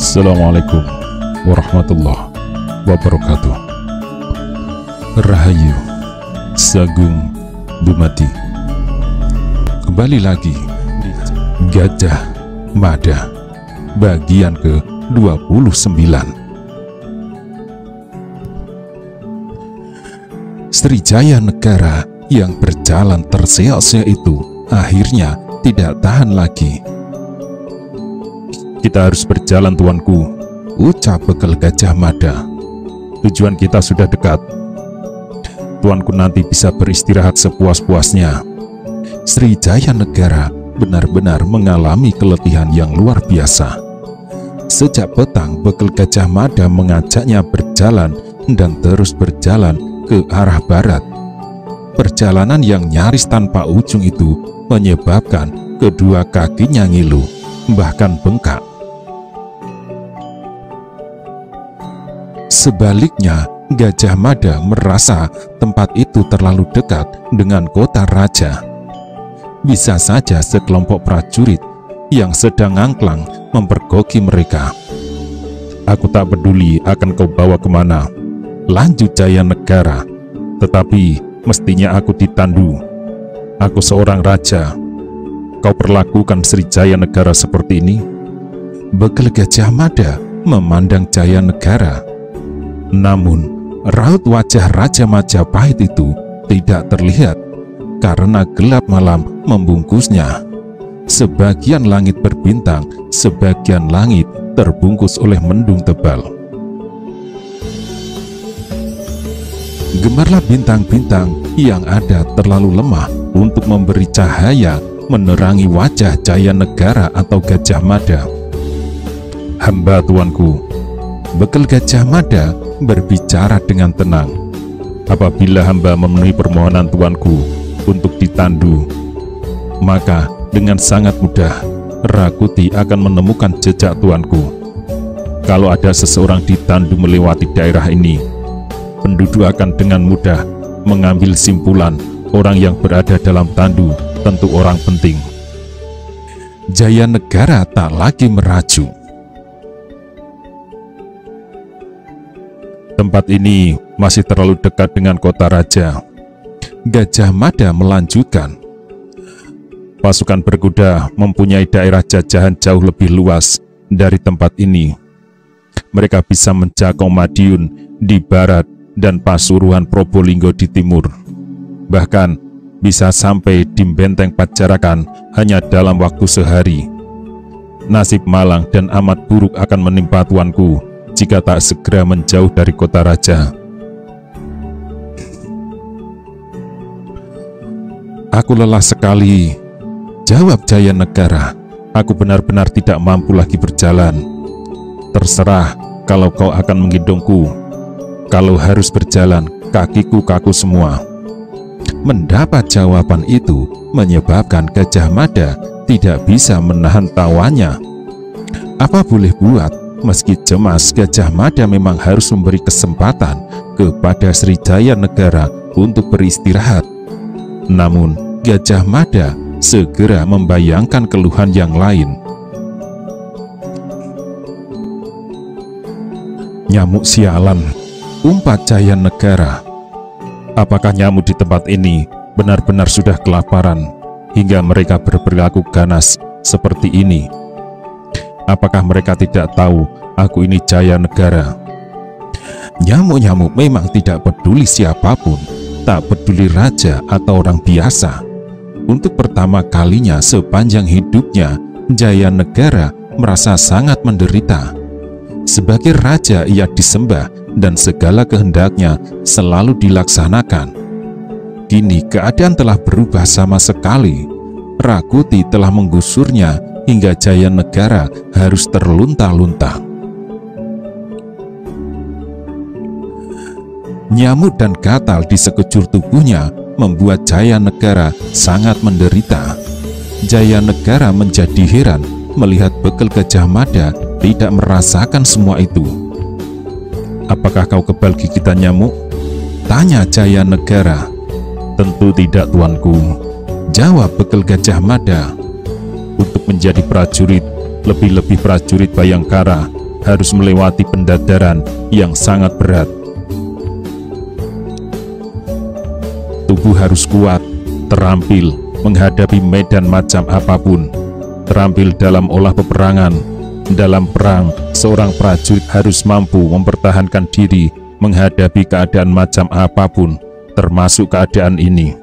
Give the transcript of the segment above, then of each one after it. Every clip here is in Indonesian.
Assalamualaikum warahmatullahi wabarakatuh. Rahayu Sagung Dumadi. Kembali lagi Gajah Mada bagian ke-29. Srijaya Negara yang berjalan terseok-seok itu akhirnya tidak tahan lagi. "Kita harus berjalan, tuanku," ucap Bekel Gajah Mada. "Tujuan kita sudah dekat. Tuanku nanti bisa beristirahat sepuas-puasnya." Srijaya Negara benar-benar mengalami keletihan yang luar biasa. Sejak petang, Bekel Gajah Mada mengajaknya berjalan dan terus berjalan ke arah barat. Perjalanan yang nyaris tanpa ujung itu menyebabkan kedua kakinya ngilu, bahkan bengkak. Sebaliknya, Gajah Mada merasa tempat itu terlalu dekat dengan kota raja. Bisa saja sekelompok prajurit yang sedang angklang mempergoki mereka. "Aku tak peduli akan kau bawa kemana," lanjut Jaya Negara, "tetapi mestinya aku ditandu. Aku seorang raja. Kau perlakukan Srijaya Negara seperti ini?" Bekel Gajah Mada memandang Jaya Negara. Namun, raut wajah Raja Majapahit itu tidak terlihat karena gelap malam membungkusnya. Sebagian langit berbintang, sebagian langit terbungkus oleh mendung tebal. Gemerlap bintang-bintang yang ada terlalu lemah untuk memberi cahaya menerangi wajah Jaya Negara atau Gajah Mada. "Hamba, tuanku," Bekel Gajah Mada berbicara dengan tenang. "Apabila hamba memenuhi permohonan tuanku untuk ditandu, maka dengan sangat mudah Rakuti akan menemukan jejak tuanku. Kalau ada seseorang ditandu melewati daerah ini, penduduk akan dengan mudah mengambil simpulan orang yang berada dalam tandu tentu orang penting." Jaya Negara tak lagi merajuk. "Tempat ini masih terlalu dekat dengan kota raja," Gajah Mada melanjutkan. "Pasukan berkuda mempunyai daerah jajahan jauh lebih luas dari tempat ini. Mereka bisa menjangkau Madiun di barat dan Pasuruan Probolinggo di timur. Bahkan bisa sampai di Benteng Pajarakan hanya dalam waktu sehari. Nasib malang dan amat buruk akan menimpa tuanku jika tak segera menjauh dari kota raja." "Aku lelah sekali," jawab Jaya Negara. "Aku benar-benar tidak mampu lagi berjalan." "Terserah kalau kau akan menggendongku. Kalau harus berjalan, kakiku kaku semua." Mendapat jawaban itu menyebabkan Gajah Mada tidak bisa menahan tawanya. Apa boleh buat, meski cemas, Gajah Mada memang harus memberi kesempatan kepada Srijaya Negara untuk beristirahat. Namun, Gajah Mada segera membayangkan keluhan yang lain. "Nyamuk sialan," umpat Jaya Negara. "Apakah nyamuk di tempat ini benar-benar sudah kelaparan hingga mereka berperilaku ganas seperti ini? Apakah mereka tidak tahu aku ini Jaya Negara?" Nyamuk-nyamuk memang tidak peduli siapapun, tak peduli raja atau orang biasa. Untuk pertama kalinya sepanjang hidupnya, Jaya Negara merasa sangat menderita. Sebagai raja, ia disembah dan segala kehendaknya selalu dilaksanakan. Kini keadaan telah berubah sama sekali. Rakuti telah menggusurnya hingga Jaya Negara harus terlunta-lunta. Nyamuk dan gatal di sekujur tubuhnya membuat Jaya Negara sangat menderita. Jaya Negara menjadi heran melihat Bekel Gajah Mada tidak merasakan semua itu. "Apakah kau kebal gigitan nyamuk?" tanya Jaya Negara. "Tentu tidak, tuanku," jawab Bekel Gajah Mada. "Untuk menjadi prajurit, lebih-lebih prajurit Bayangkara, harus melewati pendadaran yang sangat berat. Tubuh harus kuat, terampil menghadapi medan macam apapun, terampil dalam olah peperangan. Dalam perang, seorang prajurit harus mampu mempertahankan diri menghadapi keadaan macam apapun, termasuk keadaan ini.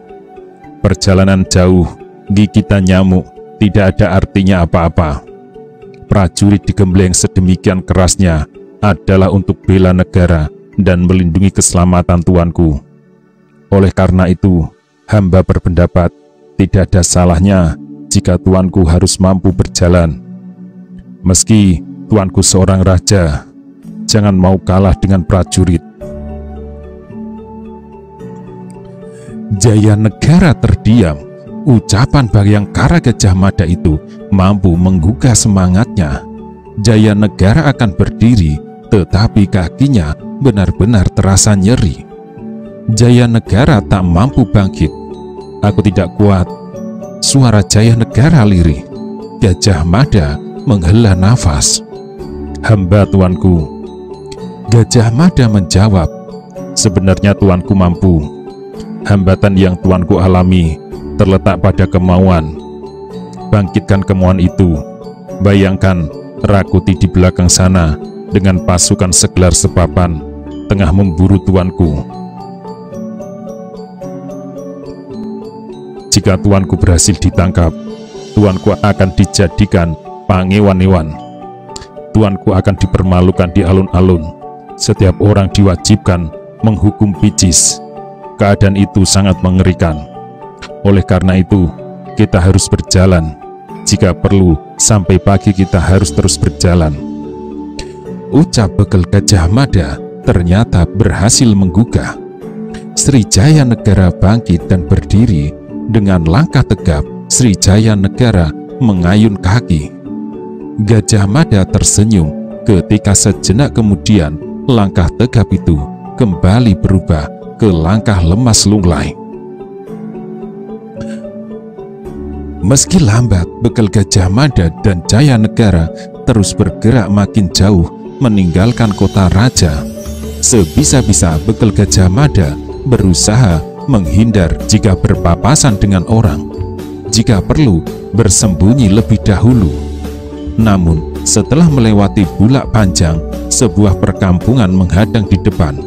Perjalanan jauh, gigitan nyamuk, tidak ada artinya apa-apa. Prajurit digembleng sedemikian kerasnya adalah untuk bela negara dan melindungi keselamatan tuanku. Oleh karena itu, hamba berpendapat tidak ada salahnya jika tuanku harus mampu berjalan. Meski tuanku seorang raja, jangan mau kalah dengan prajurit. Jayanegara terdiam. Ucapan Bhayangkara Gajah Mada itu mampu menggugah semangatnya. Jayanegara akan berdiri, tetapi kakinya benar-benar terasa nyeri. Jayanegara tak mampu bangkit. Aku tidak kuat. Suara Jayanegara lirih. Gajah Mada menghela nafas. Hamba tuanku. Gajah Mada menjawab, sebenarnya tuanku mampu. Hambatan yang tuanku alami terletak pada kemauan. Bangkitkan kemauan itu. Bayangkan Rakuti di belakang sana dengan pasukan segelar sepapan tengah memburu tuanku. Jika tuanku berhasil ditangkap, tuanku akan dijadikan pangewan-ewan. Tuanku akan dipermalukan di alun-alun. Setiap orang diwajibkan menghukum picis. Keadaan itu sangat mengerikan. Oleh karena itu, kita harus berjalan. Jika perlu, sampai pagi kita harus terus berjalan. Ucap bekal Gajah Mada ternyata berhasil menggugah. Sri Jayanegara bangkit dan berdiri. Dengan langkah tegap, Sri Jayanegara mengayun kaki. Gajah Mada tersenyum ketika sejenak kemudian langkah tegap itu kembali berubah ke langkah lemas lunglai. Meski lambat, bekal Gajah Mada dan Jayanegara terus bergerak makin jauh meninggalkan kota raja. Sebisa-bisa bekal Gajah Mada berusaha menghindar jika berpapasan dengan orang. Jika perlu, bersembunyi lebih dahulu. Namun, setelah melewati Bulak Panjang, sebuah perkampungan menghadang di depan.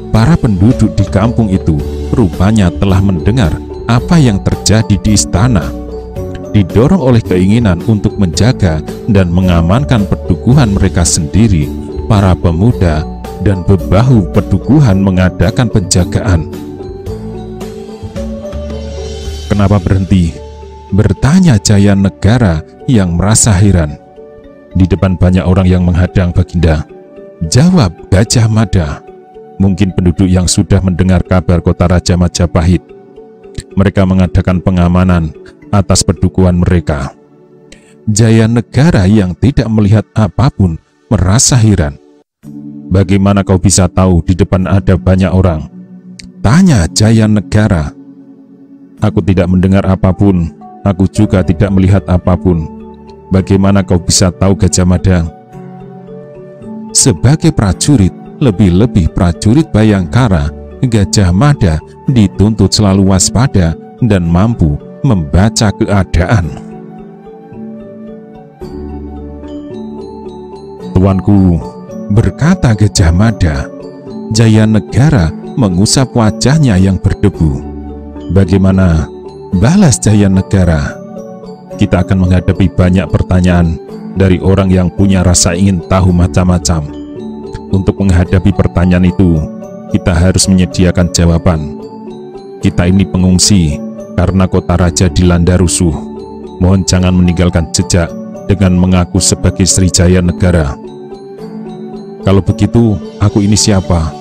Para penduduk di kampung itu rupanya telah mendengar apa yang terjadi di istana. Didorong oleh keinginan untuk menjaga dan mengamankan pedukuhan mereka sendiri, para pemuda dan bebahu pedukuhan mengadakan penjagaan. Kenapa berhenti? Bertanya Jayanegara yang merasa heran. Di depan banyak orang yang menghadang Baginda. Jawab Gajah Mada. Mungkin penduduk yang sudah mendengar kabar kota Raja Majapahit. Mereka mengadakan pengamanan atas pedukuhan mereka. Jayanegara yang tidak melihat apapun merasa heran. Bagaimana kau bisa tahu di depan ada banyak orang? Tanya Jayanegara. Aku tidak mendengar apapun. Aku juga tidak melihat apapun. Bagaimana kau bisa tahu, Gajah Mada? Sebagai prajurit, lebih-lebih prajurit Bhayangkara, Gajah Mada dituntut selalu waspada dan mampu membaca keadaan. Tuanku, berkata Gajah Mada. Jayanegara mengusap wajahnya yang berdebu. Bagaimana? Balas Jayanegara. Kita akan menghadapi banyak pertanyaan dari orang yang punya rasa ingin tahu macam-macam. Untuk menghadapi pertanyaan itu, kita harus menyediakan jawaban. Kita ini pengungsi karena kota raja dilanda rusuh. Mohon jangan meninggalkan jejak dengan mengaku sebagai Sri Jayanegara. Kalau begitu, aku ini siapa?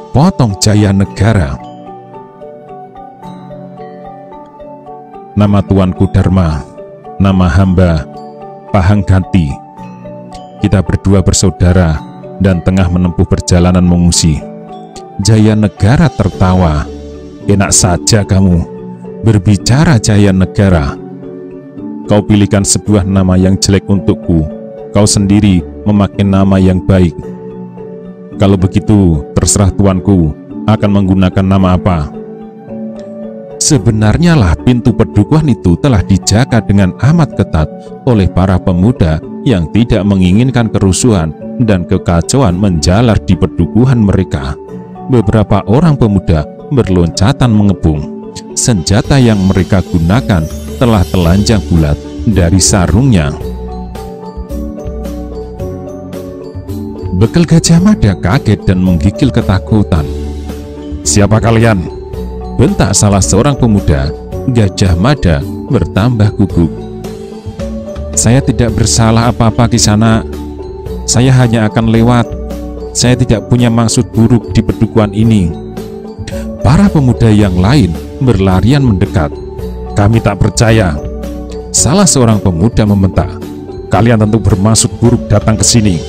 Potong Jayanegara. Nama tuanku Dharma, nama hamba Pahangganti. Kita berdua bersaudara dan tengah menempuh perjalanan mengungsi. Jayanegara tertawa. Enak saja kamu berbicara, Jayanegara. Kau pilihkan sebuah nama yang jelek untukku. Kau sendiri memakai nama yang baik. Kalau begitu, terserah tuanku akan menggunakan nama apa. Sebenarnya lah pintu pedukuhan itu telah dijaga dengan amat ketat oleh para pemuda yang tidak menginginkan kerusuhan dan kekacauan menjalar di pedukuhan mereka. Beberapa orang pemuda berloncatan mengepung. Senjata yang mereka gunakan telah telanjang bulat dari sarungnya. Bekel Gajah Mada kaget dan menggigil ketakutan. "Siapa kalian?" bentak salah seorang pemuda. Gajah Mada bertambah gugup. "Saya tidak bersalah apa-apa Kisana. Saya hanya akan lewat. Saya tidak punya maksud buruk di pedukuhan ini." Para pemuda yang lain berlarian mendekat. "Kami tak percaya." Salah seorang pemuda membentak, "Kalian tentu bermaksud buruk datang ke sini."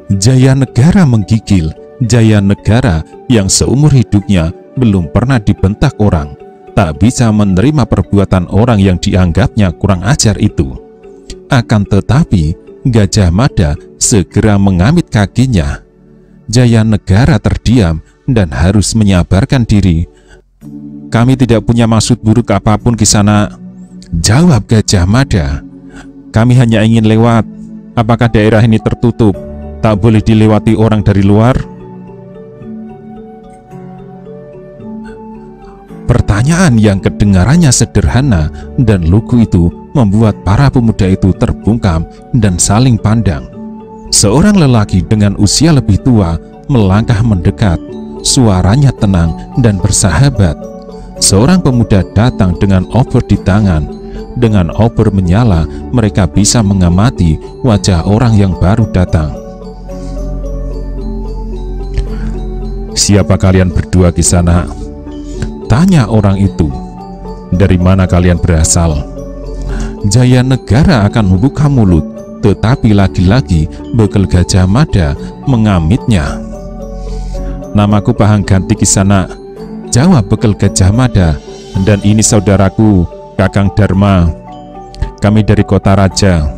Jayanegara menggigil. Jayanegara yang seumur hidupnya belum pernah dibentak orang, tak bisa menerima perbuatan orang yang dianggapnya kurang ajar itu. Akan tetapi Gajah Mada segera mengamit kakinya. Jayanegara terdiam dan harus menyabarkan diri. "Kami tidak punya maksud buruk apapun Kisana," jawab Gajah Mada. "Kami hanya ingin lewat. Apakah daerah ini tertutup? Tak boleh dilewati orang dari luar?" Pertanyaan yang kedengarannya sederhana dan lugu itu membuat para pemuda itu terbungkam dan saling pandang. Seorang lelaki dengan usia lebih tua melangkah mendekat. Suaranya tenang dan bersahabat. Seorang pemuda datang dengan obor di tangan. Dengan obor menyala, mereka bisa mengamati wajah orang yang baru datang. "Siapa kalian berdua Kisana?" tanya orang itu. "Dari mana kalian berasal?" Jayanegara akan membuka mulut, tetapi lagi-lagi Bekel Gajah Mada mengamitnya. "Namaku Pahangganti Kisana," jawab Bekel Gajah Mada, "dan ini saudaraku Kakang Dharma. Kami dari Kota Raja."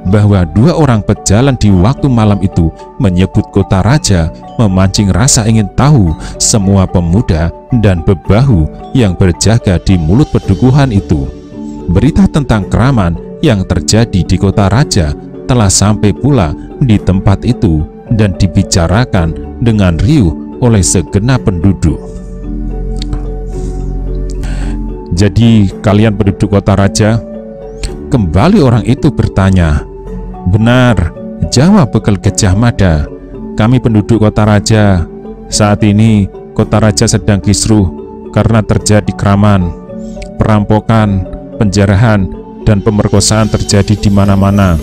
Bahwa dua orang pejalan di waktu malam itu menyebut Kota Raja memancing rasa ingin tahu semua pemuda dan bebahu yang berjaga di mulut pedukuhan itu. Berita tentang keraman yang terjadi di Kota Raja telah sampai pula di tempat itu dan dibicarakan dengan riuh oleh segenap penduduk. "Jadi kalian penduduk Kota Raja?" kembali orang itu bertanya. "Benar," jawab Bekel Gajah Mada. "Kami penduduk Kota Raja. Saat ini Kota Raja sedang kisruh karena terjadi keraman, perampokan, penjarahan, dan pemerkosaan terjadi di mana-mana.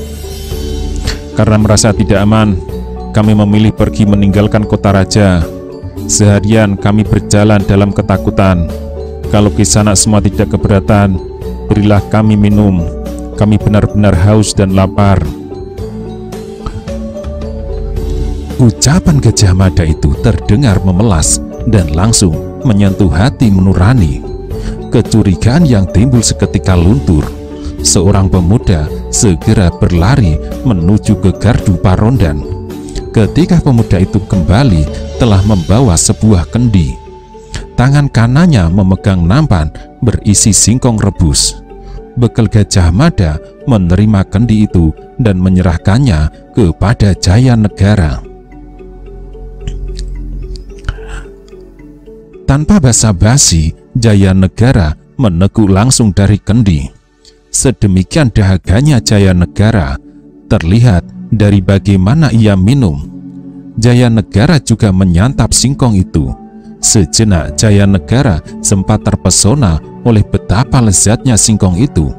Karena merasa tidak aman, kami memilih pergi meninggalkan Kota Raja. Seharian kami berjalan dalam ketakutan. Kalau Kisana semua tidak keberatan, berilah kami minum. Kami benar-benar haus dan lapar." Ucapan Gajah Mada itu terdengar memelas dan langsung menyentuh hati nurani. Kecurigaan yang timbul seketika luntur. Seorang pemuda segera berlari menuju ke gardu Parondan. Ketika pemuda itu kembali, telah membawa sebuah kendi. Tangan kanannya memegang nampan berisi singkong rebus. Bekel Gajah Mada menerima kendi itu dan menyerahkannya kepada Jayanegara. Tanpa basa-basi, Jayanegara meneguk langsung dari kendi. Sedemikian dahaganya Jayanegara terlihat dari bagaimana ia minum. Jayanegara juga menyantap singkong itu. Sejenak Jayanegara sempat terpesona oleh betapa lezatnya singkong itu.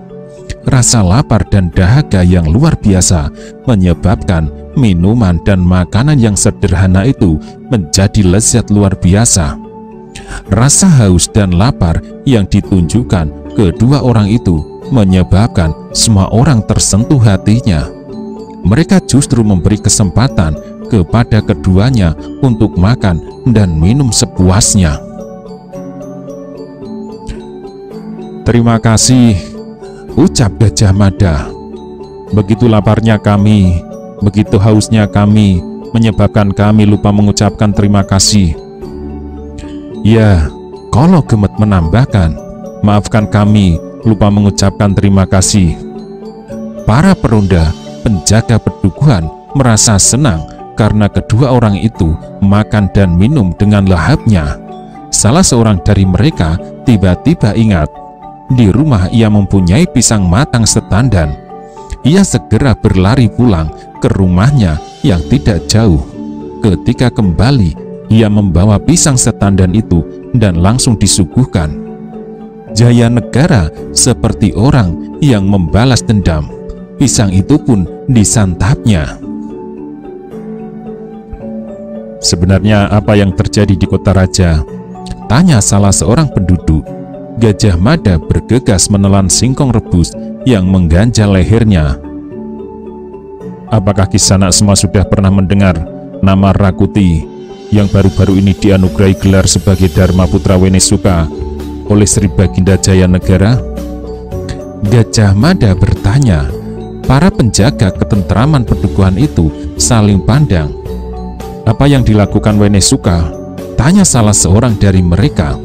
Rasa lapar dan dahaga yang luar biasa menyebabkan minuman dan makanan yang sederhana itu menjadi lezat luar biasa. Rasa haus dan lapar yang ditunjukkan kedua orang itu menyebabkan semua orang tersentuh hatinya. Mereka justru memberi kesempatan kepada keduanya untuk makan dan minum sepuasnya. "Terima kasih," Ucap Gajah Mada, "Begitu laparnya kami, begitu hausnya kami, menyebabkan kami lupa mengucapkan terima kasih." Ya, Kolo Gemet menambahkan, "Maafkan kami, lupa mengucapkan terima kasih." Para peronda penjaga pedukuhan merasa senang karena kedua orang itu makan dan minum dengan lahapnya. Salah seorang dari mereka tiba-tiba ingat, di rumah ia mempunyai pisang matang setandan. Ia segera berlari pulang ke rumahnya yang tidak jauh. Ketika kembali, ia membawa pisang setandan itu dan langsung disuguhkan. Jayanegara seperti orang yang membalas dendam. Pisang itu pun disantapnya. "Sebenarnya apa yang terjadi di kota raja?" tanya salah seorang penduduk. Gajah Mada bergegas menelan singkong rebus yang mengganjal lehernya. "Apakah Kisanak semua sudah pernah mendengar nama Rakuti yang baru-baru ini dianugerahi gelar sebagai Dharma Putra Wenesuka oleh Sri Baginda Jayanegara?" Gajah Mada bertanya. Para penjaga ketentraman pedukuhan itu saling pandang. "Apa yang dilakukan Wenesuka?" tanya salah seorang dari mereka.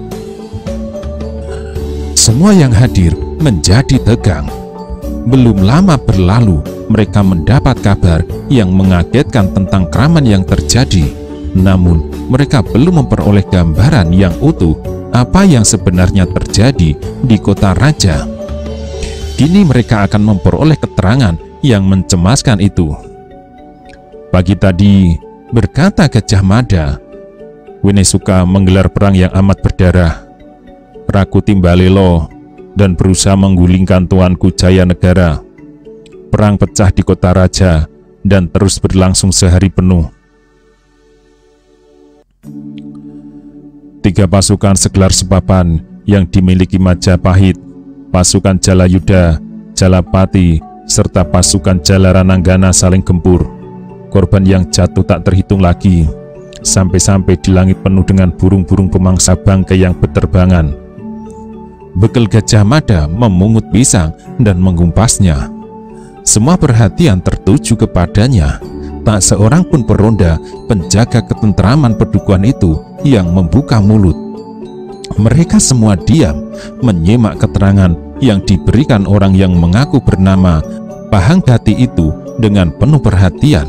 Semua yang hadir menjadi tegang. Belum lama berlalu, mereka mendapat kabar yang mengagetkan tentang keramaian yang terjadi. Namun, mereka belum memperoleh gambaran yang utuh apa yang sebenarnya terjadi di kota raja. Kini mereka akan memperoleh keterangan yang mencemaskan itu. "Pagi tadi," berkata Gajah Mada, "Wenesuka menggelar perang yang amat berdarah. Rakuti Mbalelo dan berusaha menggulingkan tuanku Jayanegara. Perang pecah di kota raja dan terus berlangsung sehari penuh. 3 pasukan segelar sepapan yang dimiliki Majapahit, pasukan Jalayuda, Jalapati, serta pasukan Jalarananggana saling gempur. Korban yang jatuh tak terhitung lagi, sampai-sampai di langit penuh dengan burung-burung pemangsa bangkai yang berterbangan." Bekal Gajah Mada memungut pisang dan mengumpasnya. Semua perhatian tertuju kepadanya. Tak seorang pun peronda penjaga ketentraman pedukuhan itu yang membuka mulut. Mereka semua diam menyimak keterangan yang diberikan orang yang mengaku bernama Pahanggati itu dengan penuh perhatian.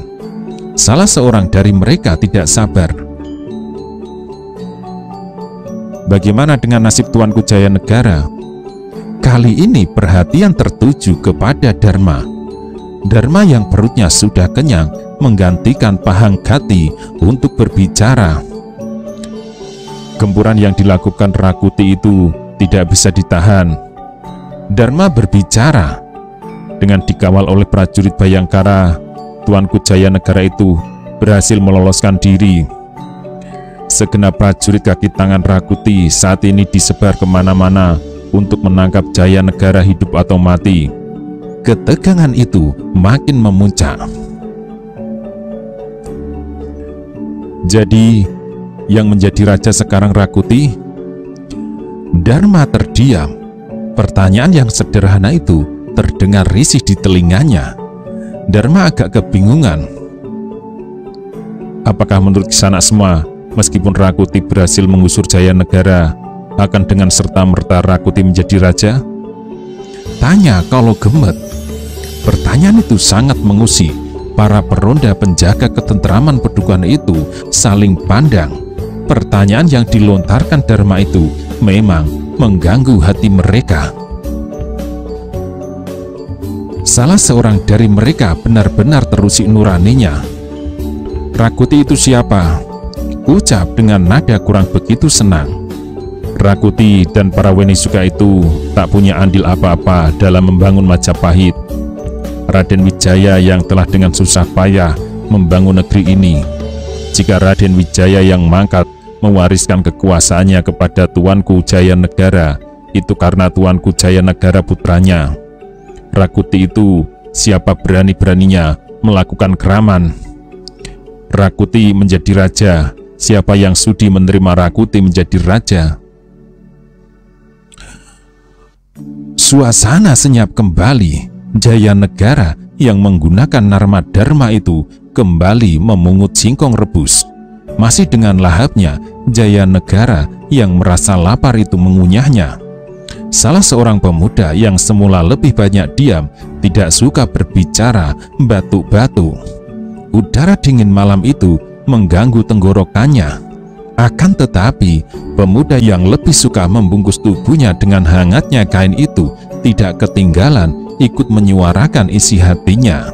Salah seorang dari mereka tidak sabar. "Bagaimana dengan nasib tuanku Jayanegara?" Kali ini perhatian tertuju kepada Dharma. Dharma yang perutnya sudah kenyang menggantikan Pahanggati untuk berbicara. "Gempuran yang dilakukan Rakuti itu tidak bisa ditahan." Dharma berbicara. "Dengan dikawal oleh prajurit Bayangkara, tuanku Jayanegara itu berhasil meloloskan diri. Segenap prajurit kaki tangan Rakuti saat ini disebar kemana-mana untuk menangkap Jayanegara hidup atau mati." Ketegangan itu makin memuncak. "Jadi, yang menjadi raja sekarang Rakuti?" Dharma terdiam. Pertanyaan yang sederhana itu terdengar risih di telinganya. Dharma agak kebingungan. "Apakah menurut Kisanak semua, meskipun Rakuti berhasil mengusur Jayanegara, akan dengan serta-merta Rakuti menjadi raja?" tanya Kolo Gemet. Pertanyaan itu sangat mengusik. Para peronda penjaga ketentraman pedukuhan itu saling pandang. Pertanyaan yang dilontarkan Dharma itu memang mengganggu hati mereka. Salah seorang dari mereka benar-benar terusik nuraninya. "Rakuti itu siapa?" ucap dengan nada kurang begitu senang. "Rakuti dan para Wenesuka itu tak punya andil apa-apa dalam membangun Majapahit. Raden Wijaya yang telah dengan susah payah membangun negeri ini. Jika Raden Wijaya yang mangkat mewariskan kekuasaannya kepada tuanku Jayanegara, itu karena tuanku Jayanegara putranya. Rakuti itu siapa berani-beraninya melakukan keraman. Rakuti menjadi raja, siapa yang sudi menerima Rakuti menjadi raja?" Suasana senyap kembali. Jayanegara yang menggunakan Narmadharma itu kembali memungut singkong rebus. Masih dengan lahapnya, Jayanegara yang merasa lapar itu mengunyahnya. Salah seorang pemuda yang semula lebih banyak diam, tidak suka berbicara, batuk-batuk. Udara dingin malam itu mengganggu tenggorokannya. Akan tetapi, pemuda yang lebih suka membungkus tubuhnya dengan hangatnya kain itu tidak ketinggalan ikut menyuarakan isi hatinya.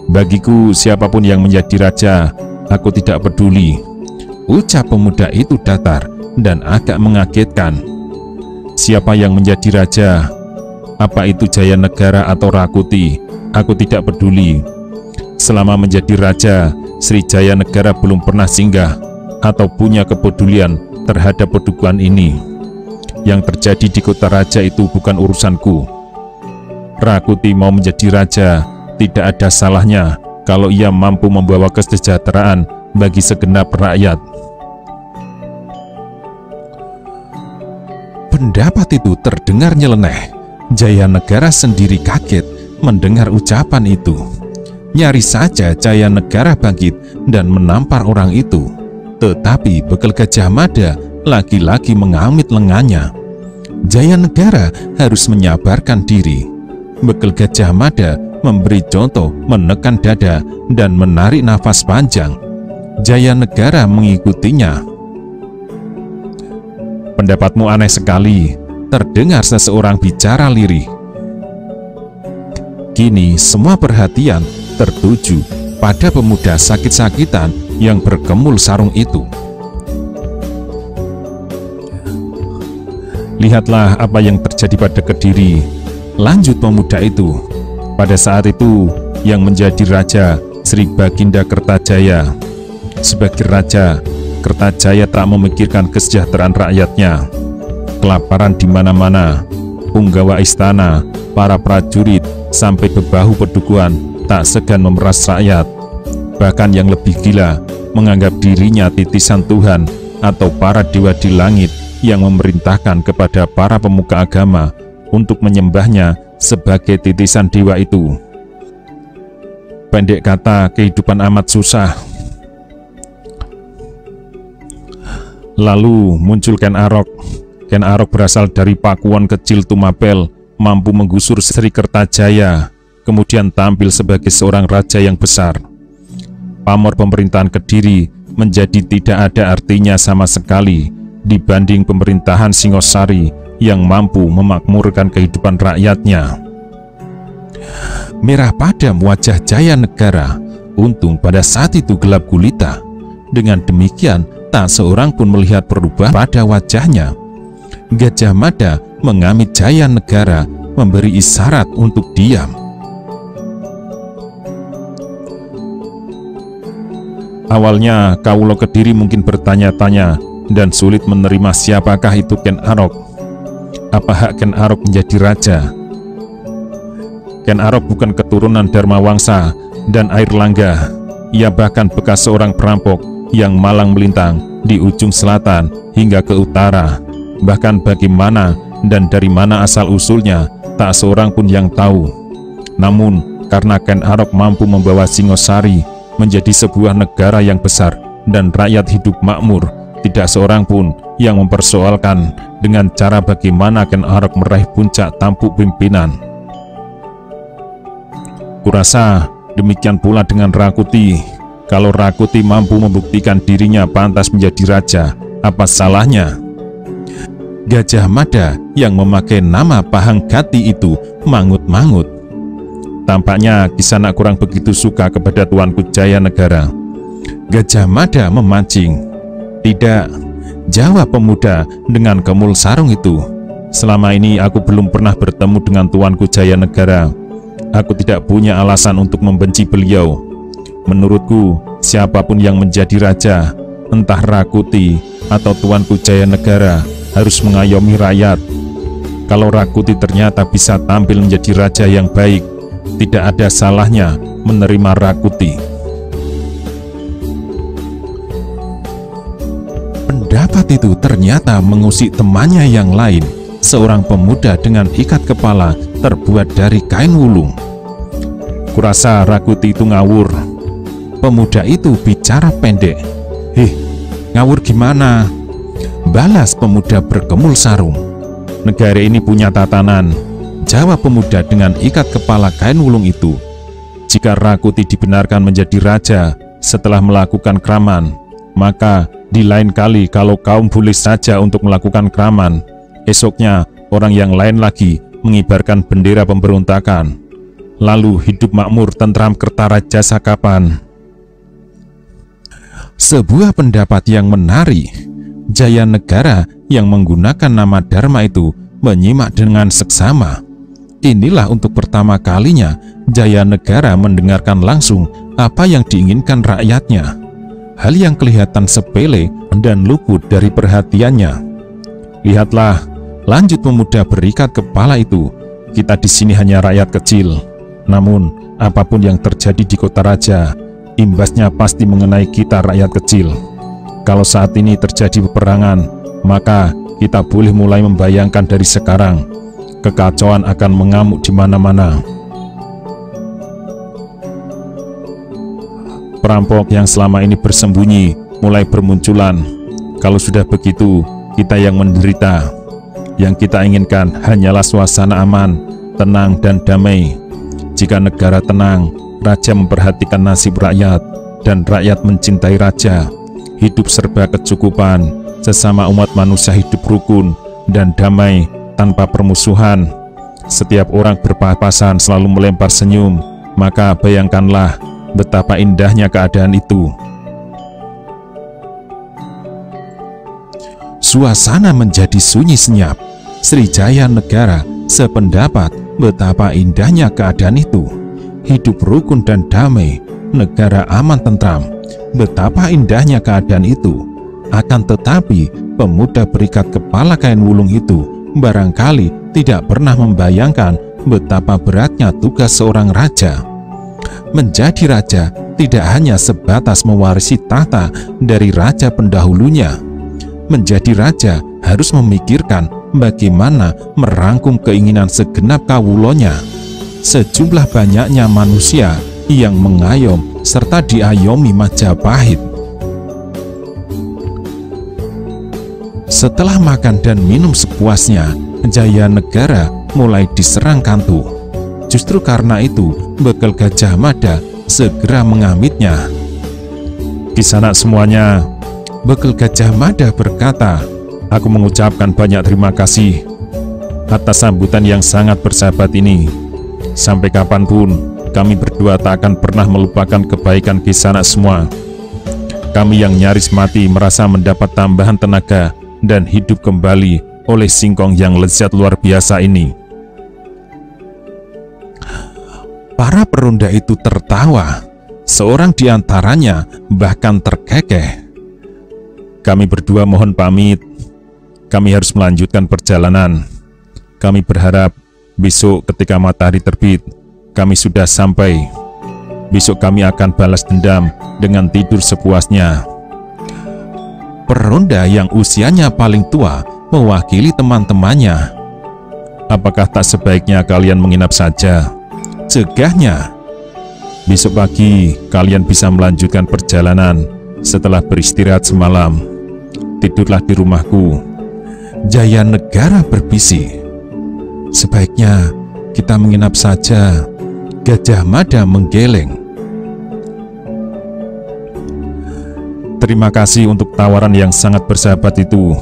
Bagiku siapapun yang menjadi raja, aku tidak peduli. Ucap pemuda itu datar dan agak mengagetkan. Siapa yang menjadi raja? Apa itu Jayanegara atau Rakuti? Aku tidak peduli. Selama menjadi raja, Sri Jayanegara belum pernah singgah atau punya kepedulian terhadap pedukuhan ini. Yang terjadi di kota raja itu bukan urusanku. Rakuti mau menjadi raja, tidak ada salahnya kalau ia mampu membawa kesejahteraan bagi segenap rakyat. Pendapat itu terdengar nyeleneh. Jayanegara sendiri kaget mendengar ucapan itu. Nyaris saja Jayanegara bangkit dan menampar orang itu. Tetapi Bekal Gajah Mada lagi-lagi mengamit lengannya. Jayanegara harus menyabarkan diri. Bekal Gajah Mada memberi contoh menekan dada dan menarik nafas panjang. Jayanegara mengikutinya. Pendapatmu aneh sekali, terdengar seseorang bicara lirih. Kini semua perhatian tertuju pada pemuda sakit-sakitan yang berkemul sarung itu. Lihatlah apa yang terjadi pada Kediri, lanjut pemuda itu. Pada saat itu yang menjadi raja Sri Baginda Kertajaya. Sebagai raja, Kertajaya tak memikirkan kesejahteraan rakyatnya. Kelaparan di mana-mana, punggawa istana, para prajurit, sampai ke bahu pedukuhan tak segan memeras rakyat. Bahkan yang lebih gila, menganggap dirinya titisan Tuhan atau para dewa di langit yang memerintahkan kepada para pemuka agama untuk menyembahnya sebagai titisan dewa itu. Pendek kata, kehidupan amat susah. Lalu muncul Ken Arok. Ken Arok berasal dari Pakuwon kecil Tumapel, mampu menggusur Sri Kertajaya, kemudian tampil sebagai seorang raja yang besar. Pamor pemerintahan Kediri menjadi tidak ada artinya sama sekali dibanding pemerintahan Singosari yang mampu memakmurkan kehidupan rakyatnya. Merah padam wajah Jayanegara. Untung pada saat itu gelap gulita. Dengan demikian, tak seorang pun melihat perubahan pada wajahnya. Gajah Mada mengamit Jayanegara, memberi isyarat untuk diam. Awalnya Kawula Kediri mungkin bertanya-tanya dan sulit menerima siapakah itu Ken Arok. Apa hak Ken Arok menjadi raja? Ken Arok bukan keturunan Dharma Wangsa dan Air Langga. Ia bahkan bekas seorang perampok yang malang melintang di ujung selatan hingga ke utara. Bahkan bagaimana dan dari mana asal-usulnya tak seorang pun yang tahu. Namun karena Ken Arok mampu membawa Singosari menjadi sebuah negara yang besar dan rakyat hidup makmur, tidak seorang pun yang mempersoalkan dengan cara bagaimana Ken Arok meraih puncak tampuk pimpinan. Kurasa demikian pula dengan Rakuti. Kalau Rakuti mampu membuktikan dirinya pantas menjadi raja, apa salahnya? Gajah Mada yang memakai nama Pahanggati itu mangut-mangut. Tampaknya Kisana kurang begitu suka kepada tuanku Jayanegara. Gajah Mada memancing. Tidak, jawab pemuda dengan kemul sarung itu. Selama ini aku belum pernah bertemu dengan tuanku Jayanegara. Aku tidak punya alasan untuk membenci beliau. Menurutku, siapapun yang menjadi raja, entah Rakuti atau tuanku Jayanegara, harus mengayomi rakyat. Kalau Rakuti ternyata bisa tampil menjadi raja yang baik, tidak ada salahnya menerima Rakuti. Pendapat itu ternyata mengusik temannya yang lain. seorang pemuda dengan ikat kepala terbuat dari kain wulung. Kurasa Rakuti itu ngawur. Pemuda itu bicara pendek. "Heh, ngawur gimana?" balas pemuda berkemul sarung. "Negara ini punya tatanan," jawab pemuda dengan ikat kepala kain wulung itu. "Jika Rakuti dibenarkan menjadi raja setelah melakukan kraman, maka di lain kali kalau kaum boleh saja untuk melakukan kraman, esoknya orang yang lain lagi mengibarkan bendera pemberontakan. Lalu hidup makmur tentram Kertarajasa kapan?" Sebuah pendapat yang menarik. Jayanegara yang menggunakan nama Dharma itu menyimak dengan seksama. Inilah untuk pertama kalinya Jayanegara mendengarkan langsung apa yang diinginkan rakyatnya. Hal yang kelihatan sepele dan luput dari perhatiannya. "Lihatlah," lanjut pemuda berikat kepala itu, "kita di sini hanya rakyat kecil. Namun apapun yang terjadi di kota raja, imbasnya pasti mengenai kita rakyat kecil. Kalau saat ini terjadi peperangan, maka kita boleh mulai membayangkan dari sekarang. Kekacauan akan mengamuk di mana-mana. Perampok yang selama ini bersembunyi mulai bermunculan. Kalau sudah begitu, kita yang menderita. Yang kita inginkan hanyalah suasana aman, tenang, dan damai. Jika negara tenang, raja memperhatikan nasib rakyat, dan rakyat mencintai raja. Hidup serba kecukupan, sesama umat manusia hidup rukun dan damai tanpa permusuhan. Setiap orang berpapasan selalu melempar senyum, maka bayangkanlah betapa indahnya keadaan itu." Suasana menjadi sunyi senyap. Sri Jayanegara sependapat betapa indahnya keadaan itu. Hidup rukun dan damai, negara aman tentram. Betapa indahnya keadaan itu. Akan tetapi, pemuda berikat kepala kain wulung itu barangkali tidak pernah membayangkan betapa beratnya tugas seorang raja. Menjadi raja tidak hanya sebatas mewarisi tahta dari raja pendahulunya. Menjadi raja harus memikirkan bagaimana merangkum keinginan segenap kawulonya. Sejumlah banyaknya manusia yang mengayom serta diayomi Majapahit. Setelah makan dan minum sepuasnya, Jayanegara mulai diserang kantuk. Justru karena itu, Bekal Gajah Mada segera mengamitnya. "Kisanak semuanya," Bekal Gajah Mada berkata, "aku mengucapkan banyak terima kasih atas sambutan yang sangat bersahabat ini. Sampai kapanpun, kami berdua tak akan pernah melupakan kebaikan Kisanak semua. Kami yang nyaris mati merasa mendapat tambahan tenaga dan hidup kembali oleh singkong yang lezat luar biasa ini." Para peronda itu tertawa. Seorang di antaranya bahkan terkekeh. "Kami berdua mohon pamit. Kami harus melanjutkan perjalanan. Kami berharap besok ketika matahari terbit, kami sudah sampai. Besok kami akan balas dendam dengan tidur sepuasnya." Peronda yang usianya paling tua mewakili teman-temannya. "Apakah tak sebaiknya kalian menginap saja?" cegahnya. "Besok pagi kalian bisa melanjutkan perjalanan setelah beristirahat semalam. Tidurlah di rumahku." Jayanegara berbisik, "Sebaiknya kita menginap saja." Gajah Mada menggeleng. "Terima kasih untuk tawaran yang sangat bersahabat itu,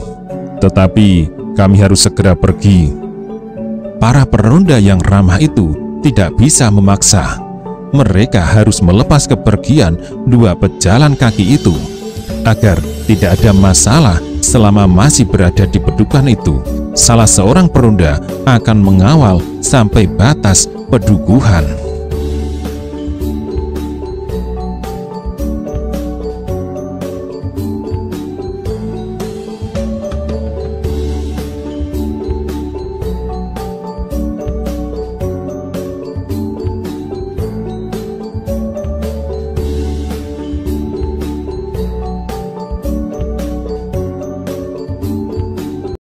tetapi kami harus segera pergi." Para peronda yang ramah itu tidak bisa memaksa. Mereka harus melepas kepergian dua pejalan kaki itu agar tidak ada masalah selama masih berada di pedukuhan itu. Salah seorang peronda akan mengawal sampai batas pedukuhan.